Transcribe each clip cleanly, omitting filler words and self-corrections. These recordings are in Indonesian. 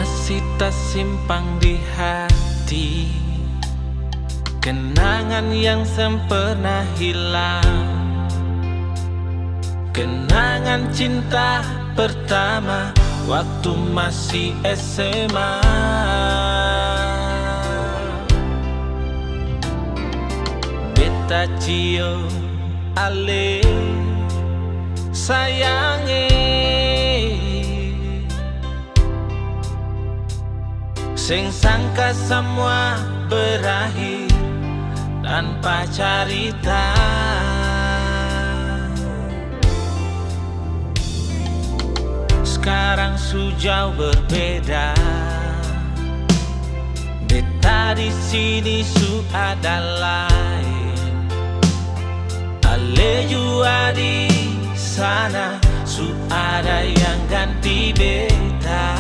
Masih tersimpan di hati kenangan yang sempurna hilang. Kenangan cinta pertama waktu masih SMA. Beta cio ale sayange, sing sangka semua berakhir tanpa cerita. Sekarang sujauh berbeda. Beta di sini su ada lain. Ale jua di sana su ada yang ganti beta.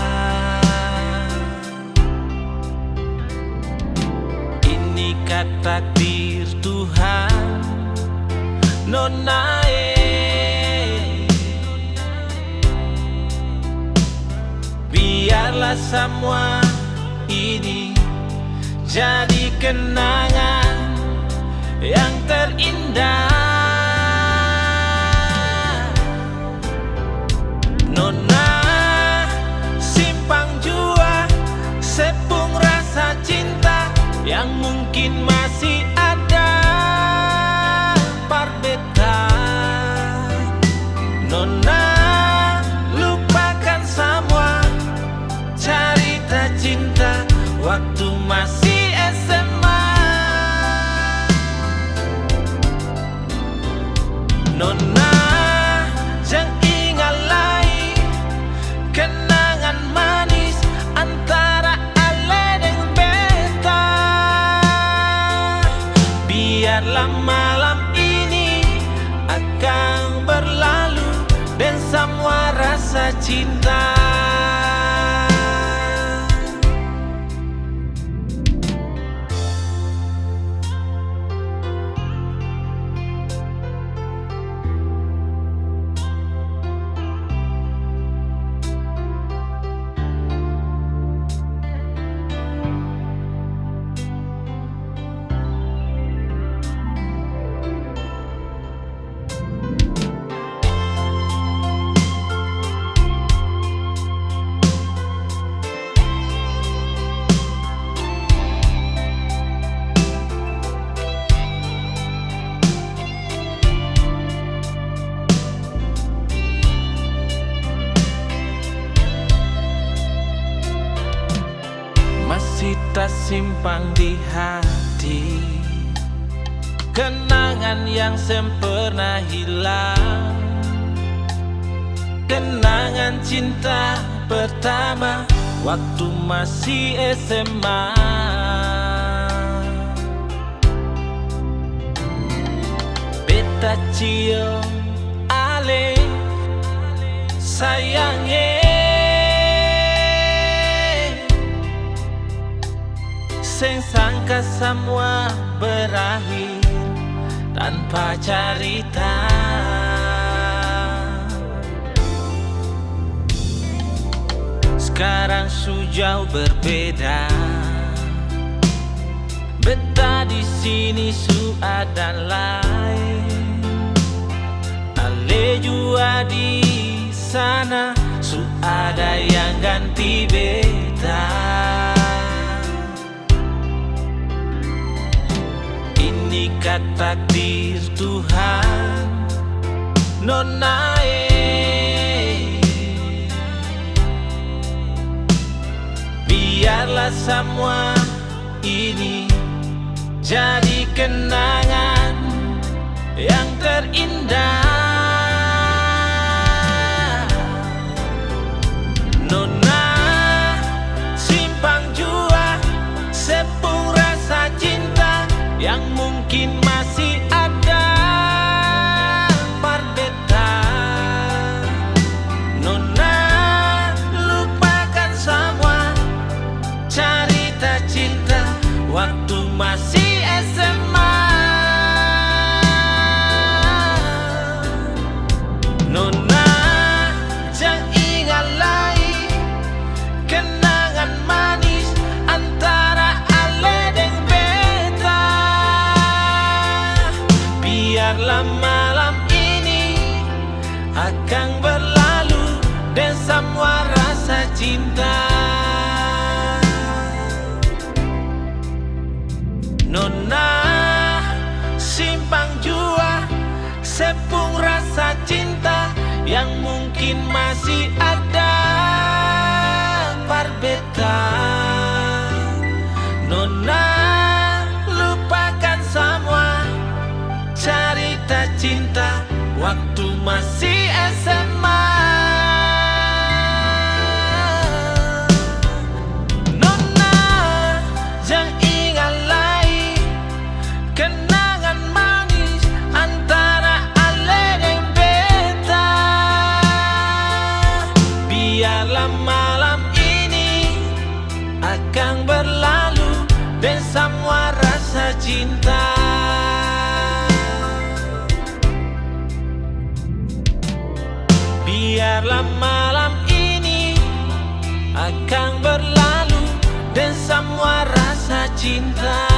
Ini kata takdir Tuhan, nona. Biarlah semua ini jadi kenangan yang terindah. Nona, simpang jua sepung rasa cinta yang mungkin masih ada par beta. Nona, cinta waktu masih SMA. Nona, jangan ingat lagi kenangan manis antara ale dengan beta. Biarlah malam ini akan berlalu dan semua rasa cinta. Masih tersimpan di hati kenangan yang sempurna hilang. Kenangan cinta pertama waktu masih SMA. Beta cio ale sayange, sing sangka semua berakhir tanpa cerita. Sekarang sujauh berbeda. Beta di sini su ada lain. Ale jua di sana su ada yang ganti beta. Kata takdir Tuhan, nona. Biarlah semua ini jadi kenangan yang terindah. Nona, simpang jua sepung rasa cinta yang mungkin masih ada par beta. Nona, lupakan semua cerita cinta waktu masih SMA. Nona, jangan ingat lagi akan berlalu dan semua rasa cinta. Nona simpang jua sepung rasa cinta yang mungkin masih ada parbeta. Nona lupakan semua cerita cinta waktu masih SMA. Nona jangan ingat lagi kenangan manis antara ale dan beta. Biarlah malam ini akan berlalu dan semua rasa cinta. Biarlah malam ini akan berlalu dan semua rasa cinta.